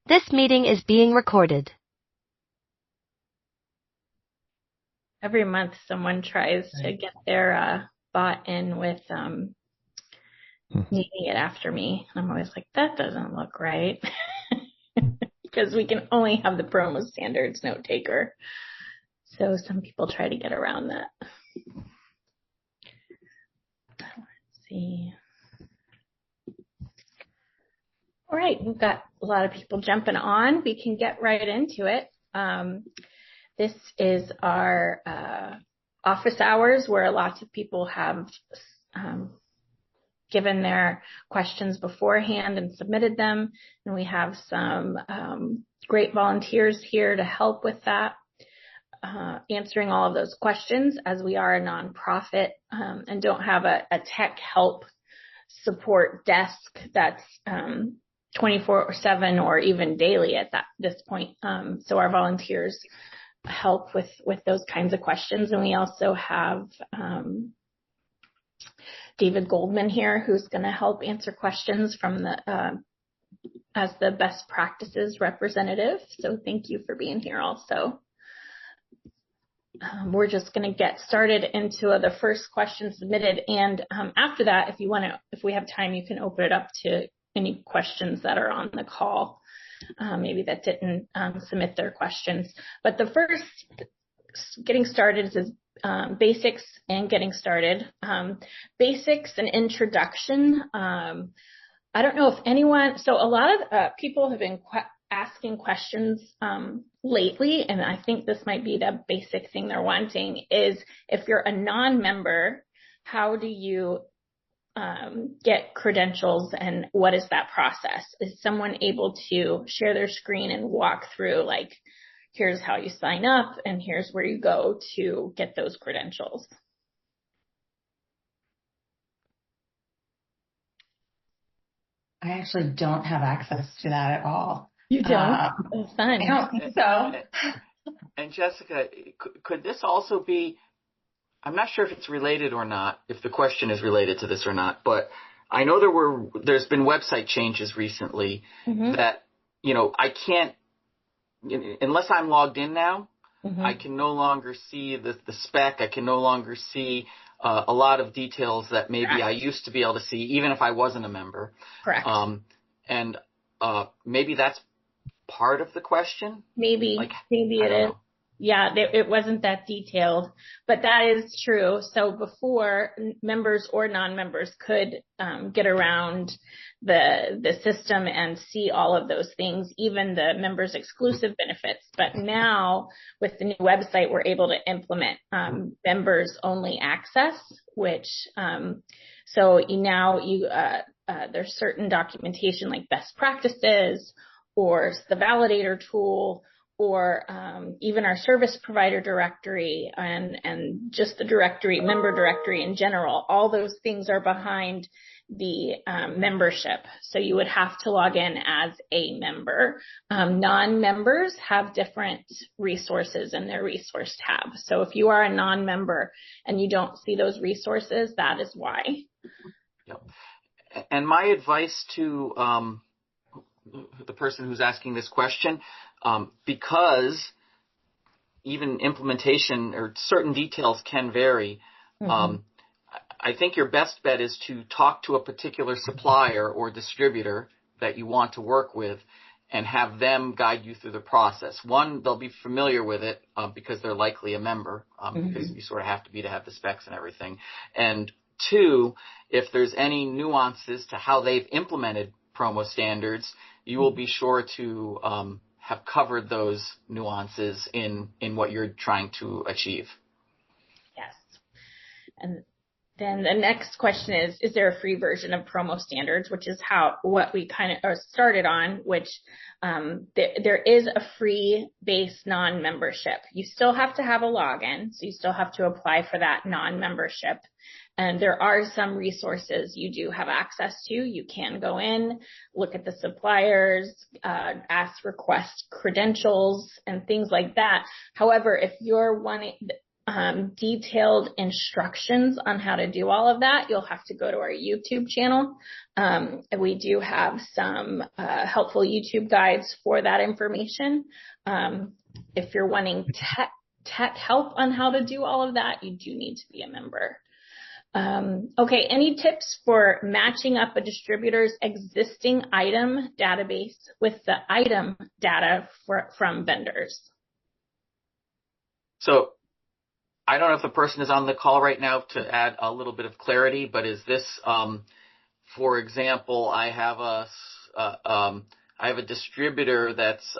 This meeting is being recorded. Every month someone tries to get their bot in with naming it after me. I'm always like, that doesn't look right. Because we can only have the PromoStandards note taker. So some people try to get around that. Let's see. All right, we've got a lot of people jumping on. We can get right into it. This is our office hours where lots of people have given their questions beforehand and submitted them. And we have some great volunteers here to help with that, answering all of those questions, as we are a nonprofit and don't have a tech help support desk that's 24/7 or even daily at this point. So our volunteers help with those kinds of questions. And we also have David Goldman here, who's going to help answer questions from as the best practices representative. So thank you for being here also. We're just going to get started into the first question submitted. And after that, if we have time, you can open it up to any questions that are on the call. Maybe that didn't submit their questions. But the first getting started is basics and getting started. Basics and introduction. I don't know if so a lot of people have been asking questions lately, and I think this might be the basic thing they're wanting is, if you're a non-member, how do you get credentials, and what is that process? Is someone able to share their screen and walk through, like, here's how you sign up and here's where you go to get those credentials? I actually don't have access to that at all. You don't? It's fun. I don't think so. And Jessica, could this also be, I'm not sure if it's related or not, if the question is related to this or not, but I know there's been website changes recently that, I can't, unless I'm logged in now, I can no longer see the spec. I can no longer see a lot of details that maybe I used to be able to see, even if I wasn't a member. Correct. And maybe that's part of the question. Maybe it is. Yeah, it wasn't that detailed, but that is true. So before, members or non-members could get around the system and see all of those things, even the members exclusive benefits. But now with the new website, we're able to implement members only access, which so there's certain documentation like best practices or the validator tool, or even our service provider directory and just the directory, member directory in general. All those things are behind the membership. So you would have to log in as a member. Non-members have different resources in their resource tab. So if you are a non-member and you don't see those resources, that is why. Yep. And my advice to the person who's asking this question, because even implementation or certain details can vary, I think your best bet is to talk to a particular supplier or distributor that you want to work with and have them guide you through the process. One, they'll be familiar with it because they're likely a member, because you sort of have to have the specs and everything. And two, if there's any nuances to how they've implemented PromoStandards, you will be sure to have covered those nuances in what you're trying to achieve. Yes. And then the next question is there a free version of PromoStandards, which is what we kind of started on, which there is a free base non-membership. You still have to have a login, so you still have to apply for that non-membership. And there are some resources you do have access to. You can go in, look at the suppliers, request credentials and things like that. However, if you're wanting, detailed instructions on how to do all of that, you'll have to go to our YouTube channel. We do have some helpful YouTube guides for that information. If you're wanting tech help on how to do all of that, you do need to be a member. Okay, any tips for matching up a distributor's existing item database with the item data from vendors? So I don't know if the person is on the call right now to add a little bit of clarity, but is this, for example, I have a distributor that's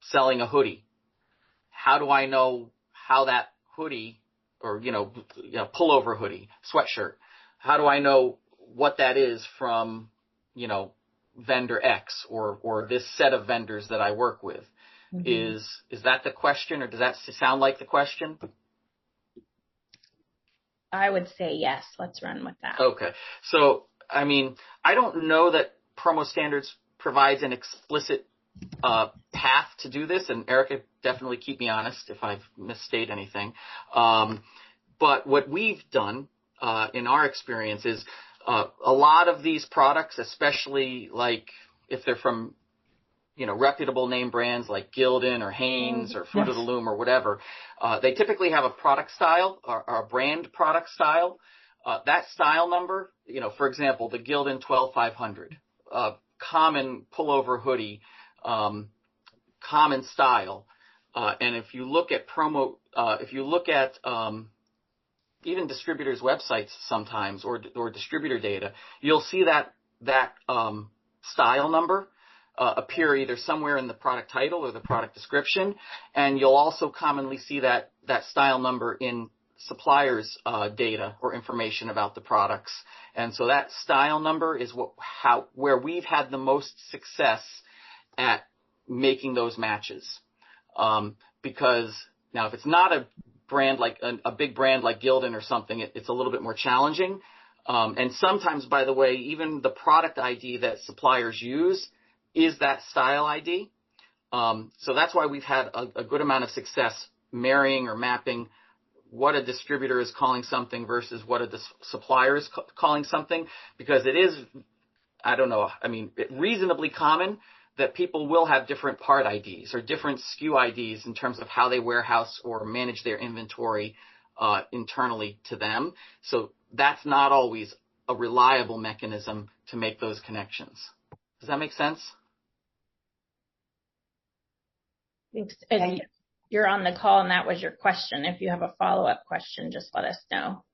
selling a hoodie. How do I know how that hoodie, or pullover hoodie, sweatshirt, how do I know what that is from vendor X or this set of vendors that I work with? Mm-hmm. Is that the question, or does that sound like the question? I would say yes. Let's run with that. Okay. So, I mean, I don't know that PromoStandards provides an explicit path to do this, and Erica, definitely keep me honest if I've misstated anything. But what we've done in our experience is a lot of these products, especially like if they're from reputable name brands like Gildan or Hanes or Fruit of the Loom or whatever, they typically have a product style or a brand product style. That style number, for example, the Gildan 12500, common pullover hoodie, common style. And if you look at even distributors' websites sometimes or distributor data, you'll see that style number appear either somewhere in the product title or the product description, and you'll also commonly see that style number in suppliers' data or information about the products. And so that style number is where we've had the most success at making those matches. Because now if it's not a brand like a big brand like Gildan or something, it's a little bit more challenging. And sometimes, by the way, even the product ID that suppliers use is that style ID. So that's why we've had a good amount of success marrying or mapping what a distributor is calling something versus what a supplier is calling something, because it is, reasonably common that people will have different part IDs or different SKU IDs in terms of how they warehouse or manage their inventory internally to them. So that's not always a reliable mechanism to make those connections. Does that make sense? You're on the call and that was your question. If you have a follow-up question, just let us know.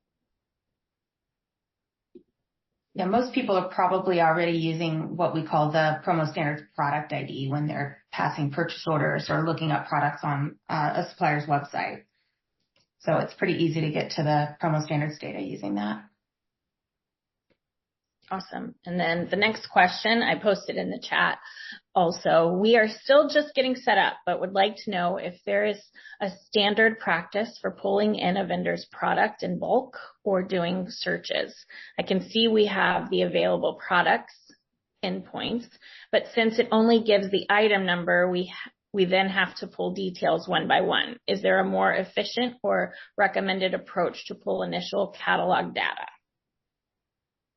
Yeah, most people are probably already using what we call the PromoStandards product ID when they're passing purchase orders or looking up products on a supplier's website. So it's pretty easy to get to the PromoStandards data using that. Awesome. And then the next question I posted in the chat also, we are still just getting set up, but would like to know if there is a standard practice for pulling in a vendor's product in bulk or doing searches. I can see we have the available products endpoints, but since it only gives the item number, we then have to pull details one by one. Is there a more efficient or recommended approach to pull initial catalog data?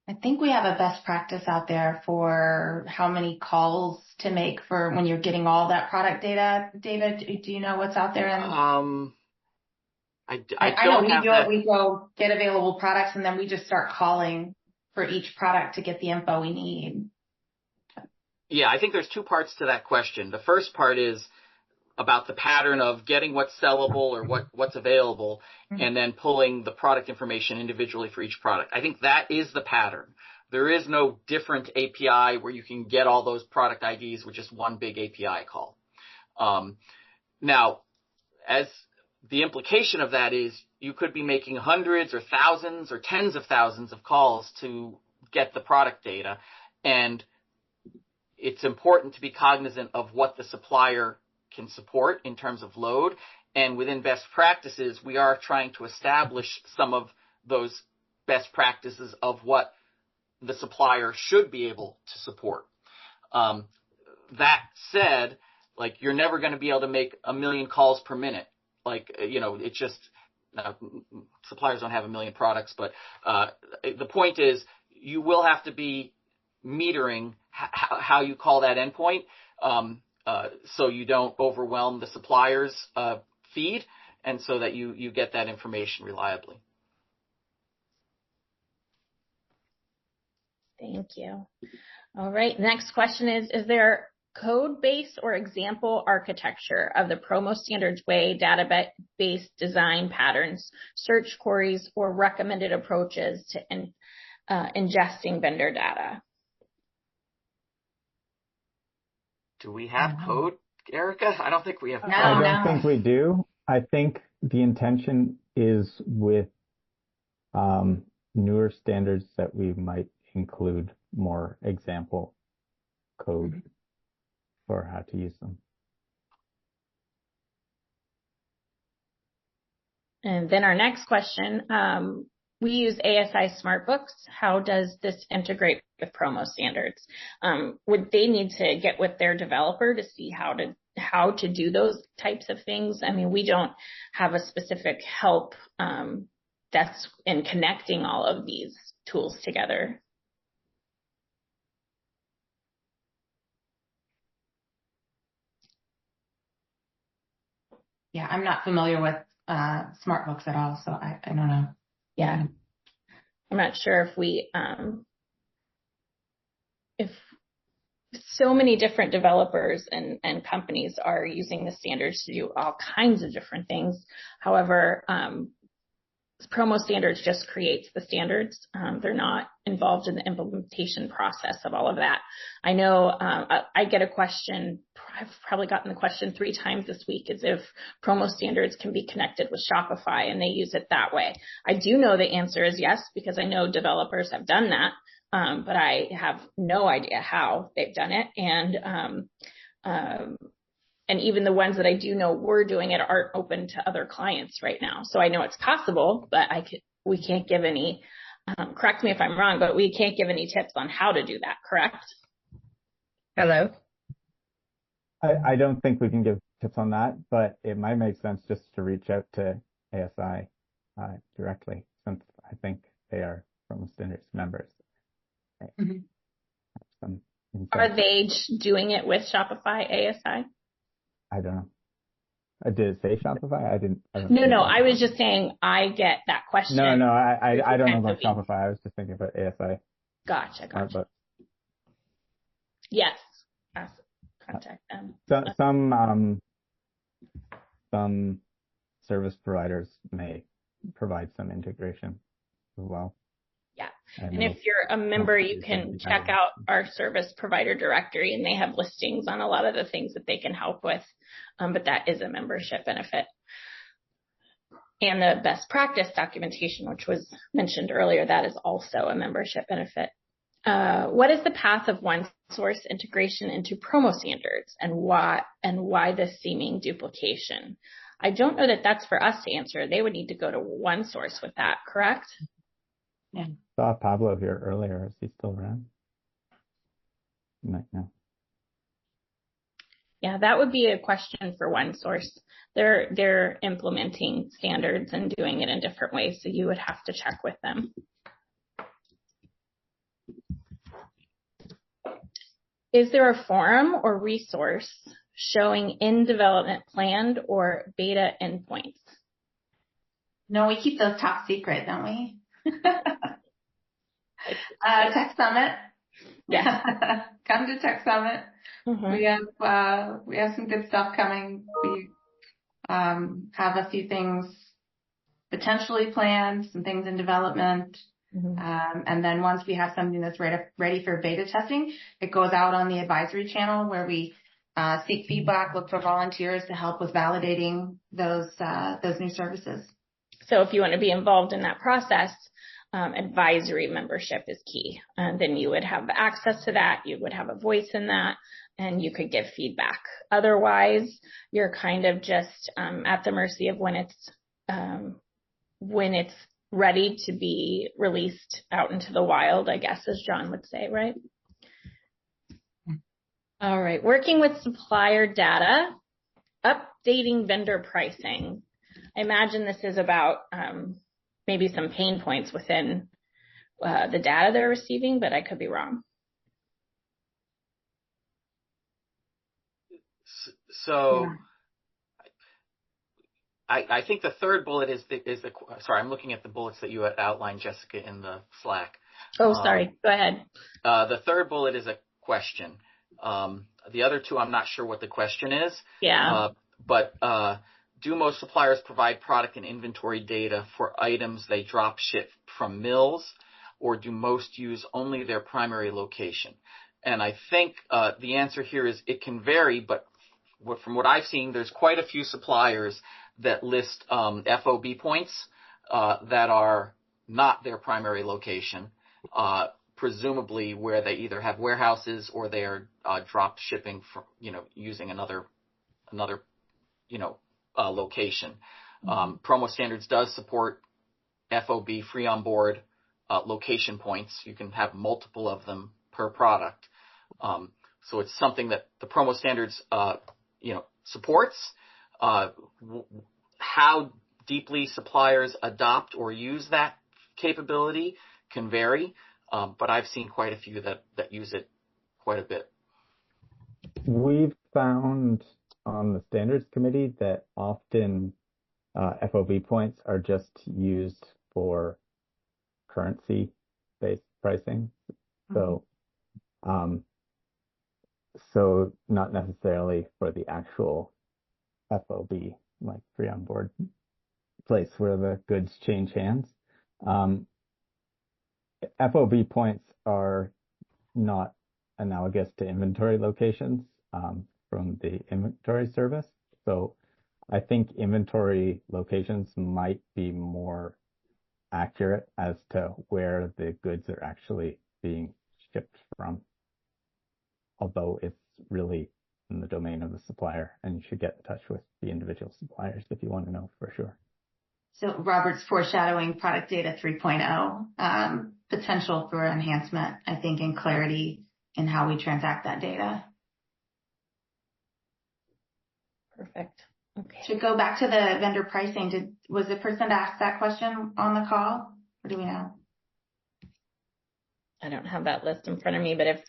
I think we have a best practice out there for how many calls to make for when you're getting all that product data. David, do you know what's out there? I know we go get available products and then we just start calling for each product to get the info we need. Yeah, I think there's two parts to that question. The first part is about the pattern of getting what's sellable or what's available, and then pulling the product information individually for each product. I think that is the pattern. There is no different API where you can get all those product IDs with just one big API call. Now, as the implication of that is you could be making hundreds or thousands or tens of thousands of calls to get the product data, and it's important to be cognizant of what the supplier can support in terms of load. And within best practices, we are trying to establish some of those best practices of what the supplier should be able to support. That said, you're never going to be able to make 1 million calls per minute. It's just suppliers don't have a million products, but the point is you will have to be metering how you call that endpoint, so you don't overwhelm the supplier's feed, and so that you get that information reliably. Thank you. All right. Next question is there code base or example architecture of the PromoStandards way database design patterns, search queries, or recommended approaches to ingesting vendor data? Do we have code, Erica? I don't think we have code. I don't think we do. I think the intention is with newer standards that we might include more example code for how to use them. And then our next question, we use ASI Smartbooks. How does this integrate with PromoStandards? Would they need to get with their developer to see how to do those types of things? I mean, we don't have a specific help that's in connecting all of these tools together. Yeah, I'm not familiar with Smartbooks at all, so I don't know. Yeah, I'm not sure if so many different developers and companies are using the standards to do all kinds of different things. However, PromoStandards just creates the standards. They're not involved in the implementation process of all of that. I know I get a question, I've probably gotten the question 3 times this week, is if PromoStandards can be connected with Shopify and they use it that way. I do know the answer is yes, because I know developers have done that, but I have no idea how they've done it. And even the ones that I do know were doing it aren't open to other clients right now. So I know it's possible, but we can't give any, correct me if I'm wrong, but we can't give any tips on how to do that, correct? Hello? I don't think we can give tips on that, but it might make sense just to reach out to ASI directly, since I think they are PromoStandards members. Mm-hmm. Are they doing it with Shopify ASI? I don't know. Did it say Shopify? I don't No, I was just saying I get that question. No, I don't know about Shopify. I was just thinking about ASI. Gotcha. Yes. Contact them. Some service providers may provide some integration as well. Yeah. And if you're a member, you can check out our service provider directory, and they have listings on a lot of the things that they can help with. But that is a membership benefit. And the best practice documentation, which was mentioned earlier, that is also a membership benefit. What is the path of one source integration into PromoStandards, and why this seeming duplication? I don't know that that's for us to answer. They would need to go to one source with that, correct? Yeah. Saw Pablo here earlier. Is he still around? No. Yeah, that would be a question for one source. They're implementing standards and doing it in different ways, so you would have to check with them. Is there a forum or resource showing in development planned or beta endpoints? No, we keep those top secret, don't we? Tech Summit. Yeah. Come to Tech Summit. Mm-hmm. We have some good stuff coming. We have a few things potentially planned, some things in development. Mm-hmm. And then once we have something that's ready for beta testing, it goes out on the advisory channel where we seek feedback, look for volunteers to help with validating those new services. So if you want to be involved in that process, advisory membership is key. And then you would have access to that. You would have a voice in that, and you could give feedback. Otherwise, you're kind of just at the mercy of when it's ready to be released out into the wild, I guess, as John would say, right? All right. Working with supplier data, updating vendor pricing. I imagine this is about maybe some pain points within the data they're receiving, but I could be wrong. So I think the third bullet is sorry, I'm looking at the bullets that you had outlined, Jessica, in the Slack. Oh, sorry. Go ahead. The third bullet is a question. The other two, I'm not sure what the question is. Yeah. But do most suppliers provide product and inventory data for items they drop ship from mills, or do most use only their primary location? And I think the answer here is it can vary, but from what I've seen, there's quite a few suppliers that list FOB points that are not their primary location, presumably where they either have warehouses or they are drop shipping from, using another location. PromoStandards does support FOB, free on board location points. You can have multiple of them per product. So it's something that the PromoStandards supports. How deeply suppliers adopt or use that capability can vary, but I've seen quite a few that use it quite a bit. We've found on the standards committee that often FOB points are just used for currency-based pricing. So, so not necessarily for the actual FOB, like free on board place where the goods change hands. FOB points are not analogous to inventory locations from the inventory service. So I think inventory locations might be more accurate as to where the goods are actually being shipped from, although it's really in the domain of the supplier, and you should get in touch with the individual suppliers if you want to know for sure. So Robert's foreshadowing product data 3.0, potential for enhancement, I think, and clarity in how we transact that data. Perfect. Okay. Should go back to the vendor pricing. Was the person to ask that question on the call, or do we know? I don't have that list in front of me, but if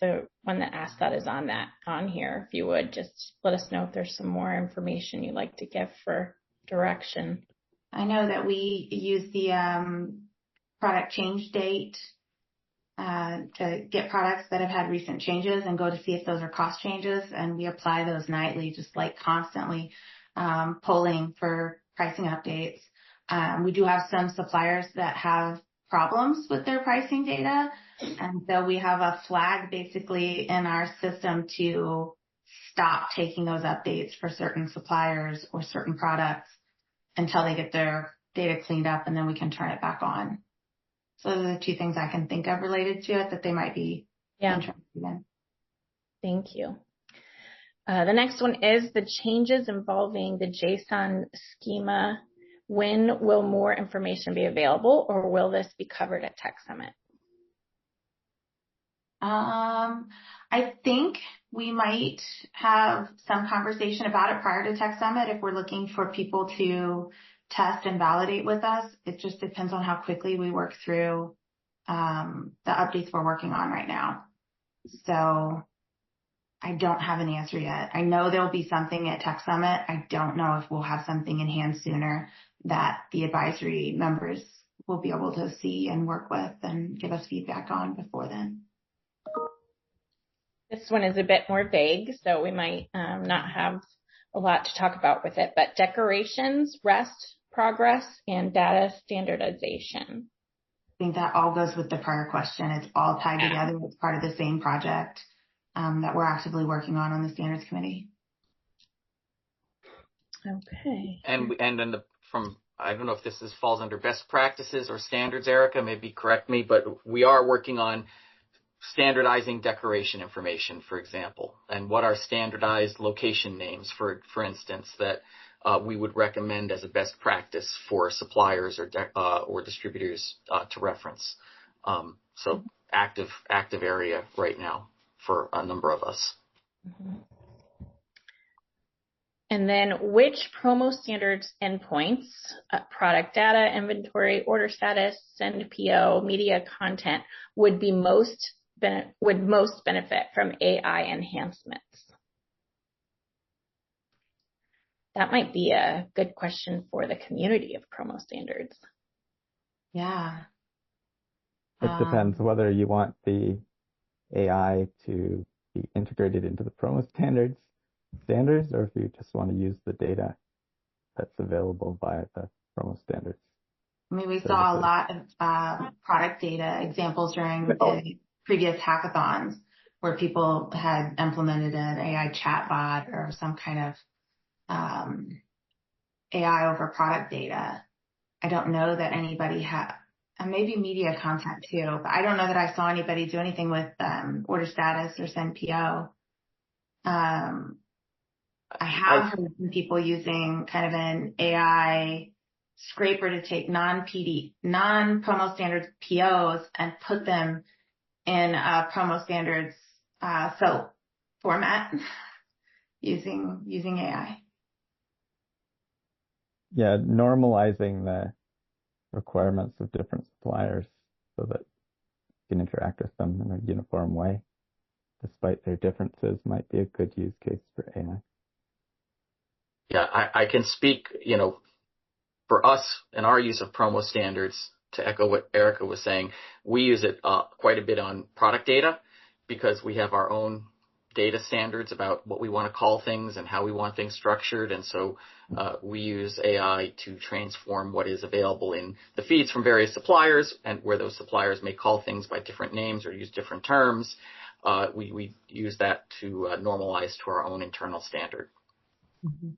the one that asked that is on here, if you would just let us know if there's some more information you'd like to give for direction. I know that we use the product change date to get products that have had recent changes and go to see if those are cost changes, and we apply those nightly, just like constantly polling for pricing updates. We do have some suppliers that have problems with their pricing data, and so we have a flag basically in our system to stop taking those updates for certain suppliers or certain products until they get their data cleaned up, and then we can turn it back on. So those are the two things I can think of related to it that they might be interested in. Thank you. The next one is the changes involving the JSON schema. When will more information be available, or will this be covered at Tech Summit? I think we might have some conversation about it prior to Tech Summit if we're looking for people to test and validate with us. It just depends on how quickly we work through the updates we're working on right now. So I don't have an answer yet. I know there'll be something at Tech Summit. I don't know if we'll have something in hand sooner that the advisory members will be able to see and work with and give us feedback on before then. This one is a bit more vague, so we might not have a lot to talk about with it, but decorations, REST, progress, and data standardization. I think that all goes with the prior question. It's all tied together. It's part of the same project that we're actively working on the standards committee. Okay. And I don't know if this falls under best practices or standards, Erica, maybe correct me, but we are working on standardizing decoration information, for example, and what are standardized location names, for instance, that we would recommend as a best practice for suppliers or distributors to reference. So active area right now for a number of us. Mm-hmm. And then which PromoStandards endpoints, product data, inventory, order status, send PO, media content would most benefit from AI enhancements? That might be a good question for the community of PromoStandards. Yeah. It depends whether you want the AI to be integrated into the PromoStandards standards, or if you just want to use the data that's available via the PromoStandards. I mean, we saw a lot of product data examples during the previous hackathons where people had implemented an AI chatbot or some kind of AI over product data. I don't know that anybody had, and maybe media content too, but I don't know that I saw anybody do anything with order status or send PO. I have heard some people using kind of an AI scraper to take non-PromoStandards POs and put them in a PromoStandards SOAP format using AI. Yeah, normalizing the requirements of different suppliers so that you can interact with them in a uniform way, despite their differences, might be a good use case for AI. Yeah, I can speak, for us and our use of PromoStandards, to echo what Erica was saying, we use it quite a bit on product data because we have our own data standards about what we want to call things and how we want things structured. And so we use AI to transform what is available in the feeds from various suppliers, and where those suppliers may call things by different names or use different terms. We use that to normalize to our own internal standard. Mm-hmm.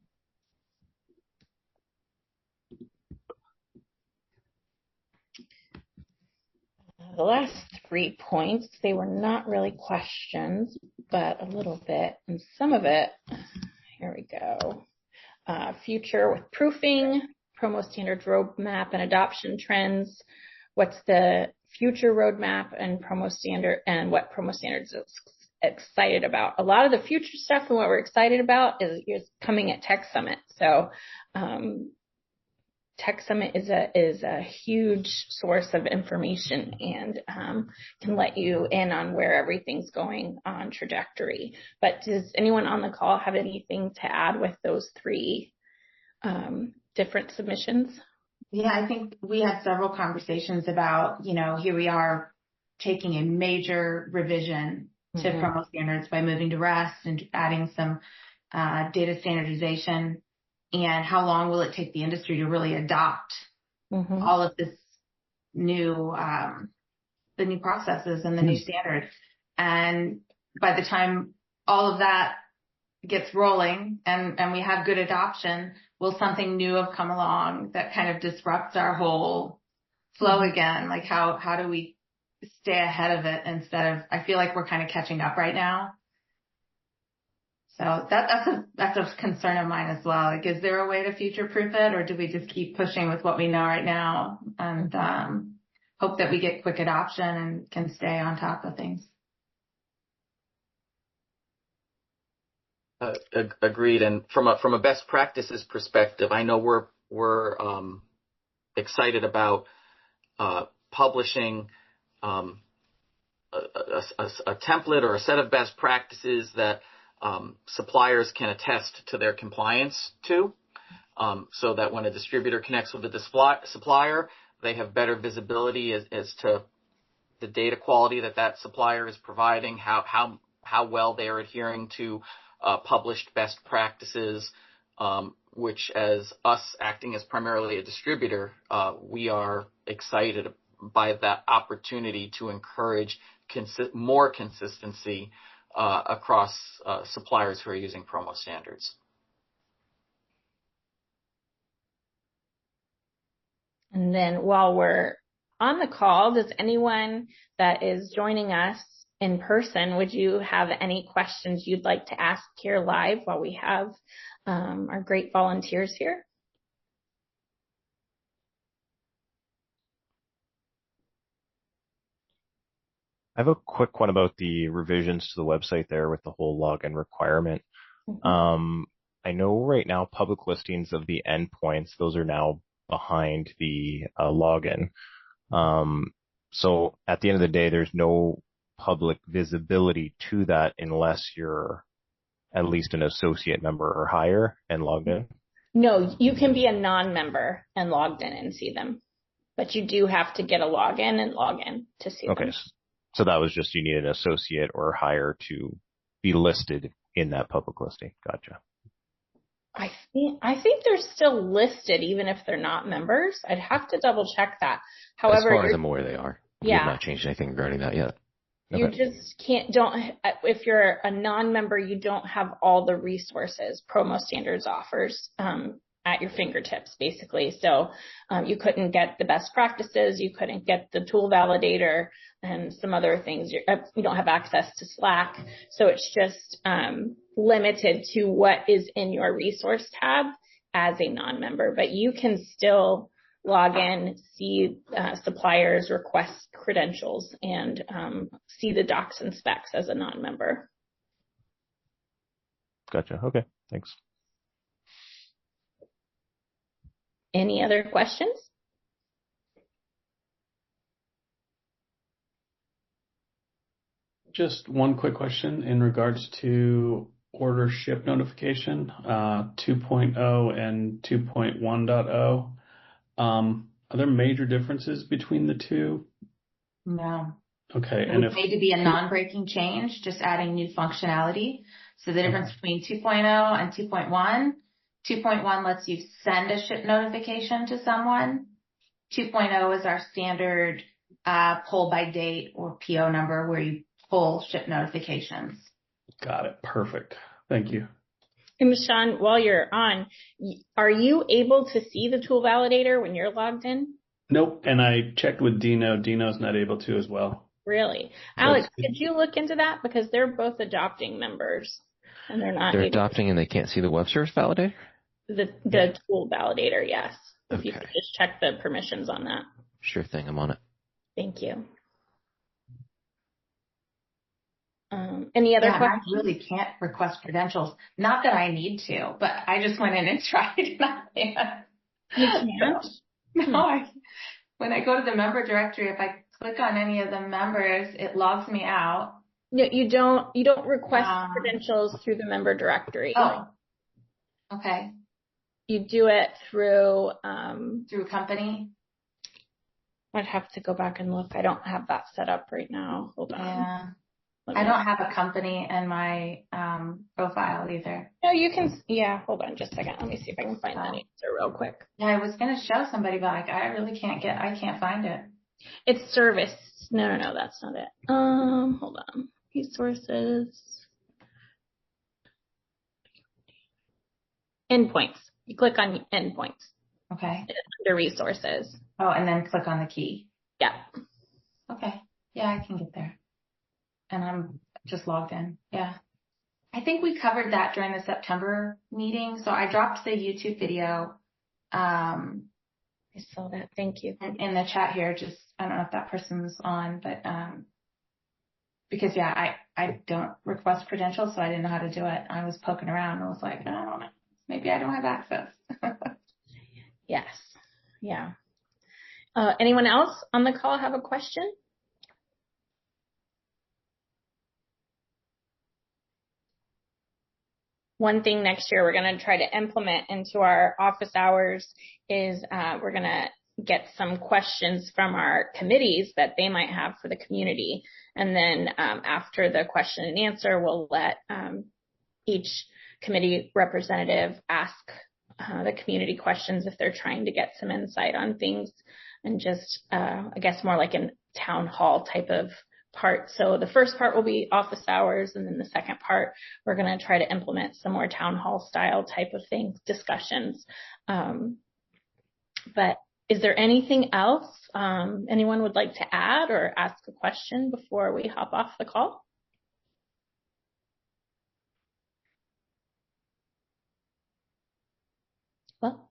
The last 3 points, they were not really questions, but a little bit. And some of it, here we go. Future with proofing, PromoStandards roadmap and adoption trends. What's the future roadmap and and what PromoStandards is excited about? A lot of the future stuff and what we're excited about is coming at Tech Summit. So, Tech Summit is a huge source of information and can let you in on where everything's going on trajectory. But does anyone on the call have anything to add with those 3 different submissions? Yeah, I think we had several conversations about, here we are taking a major revision to PromoStandards by moving to REST and adding some data standardization. And how long will it take the industry to really adopt all of this new, the new processes and the new standard? And by the time all of that gets rolling and we have good adoption, will something new have come along that kind of disrupts our whole flow again? Like how do we stay ahead of it instead of, I feel like we're kind of catching up right now. So that's a concern of mine as well. Like, is there a way to future-proof it, or do we just keep pushing with what we know right now and hope that we get quick adoption and can stay on top of things? Agreed. And from a best practices perspective, I know we're excited about publishing a template or a set of best practices that suppliers can attest to their compliance to, so that when a distributor connects with a supplier, they have better visibility as to the data quality that supplier is providing, how well they are adhering to published best practices, which, as us acting as primarily a distributor, we are excited by that opportunity to encourage more consistency across suppliers who are using PromoStandards. And then while we're on the call, does anyone that is joining us in person, would you have any questions you'd like to ask here live while we have our great volunteers here? I have a quick one about the revisions to the website there with the whole login requirement. I know right now public listings of the endpoints, those are now behind the login. So at the end of the day, there's no public visibility to that unless you're at least an associate member or higher and logged in. No, you can be a non-member and logged in and see them, but you do have to get a login and log in to see them. Okay, so that was just you need an associate or higher to be listed in that public listing. Gotcha. I think they're still listed even if they're not members. I'd have to double check that. However, as far as I'm aware, they are. We Yeah. have not changed anything regarding that yet. You Okay. just if you're a non-member, you don't have all the resources PromoStandards offers at your fingertips, basically. So you couldn't get the best practices, you couldn't get the tool validator and some other things. You don't have access to Slack. So it's just limited to what is in your resource tab as a non-member, but you can still log in, see suppliers, request credentials, and see the docs and specs as a non-member. Gotcha. Okay. Thanks. Any other questions? Just one quick question in regards to order ship notification, 2.0 and 2.1.0. Are there major differences between the two? No. Okay. It And would if need to be a non-breaking change, just adding new functionality. So the difference between 2.0 and 2.1, 2.1 lets you send a ship notification to someone. 2.0 is our standard pull by date or PO number where you pull ship notifications. got it. Perfect. Thank you. And Michonne, while you're on, are you able to see the tool validator when you're logged in? Nope. And I checked with Dino. Dino's not able to as well. Really? Alex, could you look into that? Because they're both adopting members and they're not They're able adopting and they can't see the web service validator? the tool validator, yes. If you Okay. could just check the permissions on that. Sure thing. I'm on it. Thank you. Any other questions? I really can't request credentials. Not that I need to, but I just went in and tried and I can't. You can't? No, when I go to the member directory, if I click on any of the members, it logs me out. No, you don't request credentials through the member directory. Oh, okay. You do it through Through company. I'd have to go back and look. I don't have that set up right now. Hold on. Yeah. I don't have a company in my profile either. No, you can. Yeah, hold on just a second. Let me see if I can find that answer real quick. Yeah, I was gonna show somebody, but like I really I can't find it. It's service. No, that's not it. Hold on. Resources. Endpoints. You click on endpoints. Okay. It's under resources. Oh, and then click on the key. Yeah. Okay. Yeah, I can get there. And I'm just logged in. Yeah. I think we covered that during the September meeting. So I dropped the YouTube video I saw that. Thank you. in the chat here. Just, I don't know if that person's on, but because yeah, I don't request credentials, so I didn't know how to do it. I was poking around and I was like, I don't know. Maybe I don't have access. Yes. Yeah. Anyone else on the call have a question? One thing next year we're going to try to implement into our office hours is we're going to get some questions from our committees that they might have for the community. And then after the question and answer, we'll let each committee representative ask the community questions if they're trying to get some insight on things, and just, I guess, more like a town hall type of part. So the first part will be office hours, and then the second part, we're going to try to implement some more town hall style type of things, discussions. But is there anything else anyone would like to add or ask a question before we hop off the call? Well,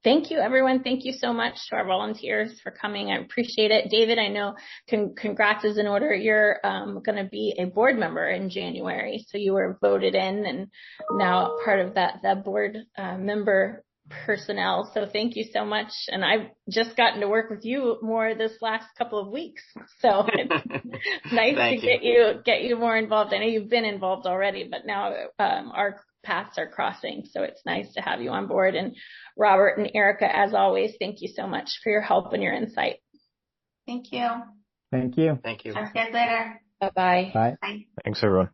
Thank you, everyone. Thank you so much to our volunteers for coming. I appreciate it. David, I know congrats is in order. You're going to be a board member in January. So you were voted in and now part of that board member personnel. So thank you so much. And I've just gotten to work with you more this last couple of weeks. So it's nice to get you more involved. I know you've been involved already, but now our paths are crossing. So it's nice to have you on board. And Robert and Erica, as always, thank you so much for your help and your insight. Thank you. Thank you. Thank you. Talk to you guys later. Bye-bye. Bye. Bye. Thanks, everyone.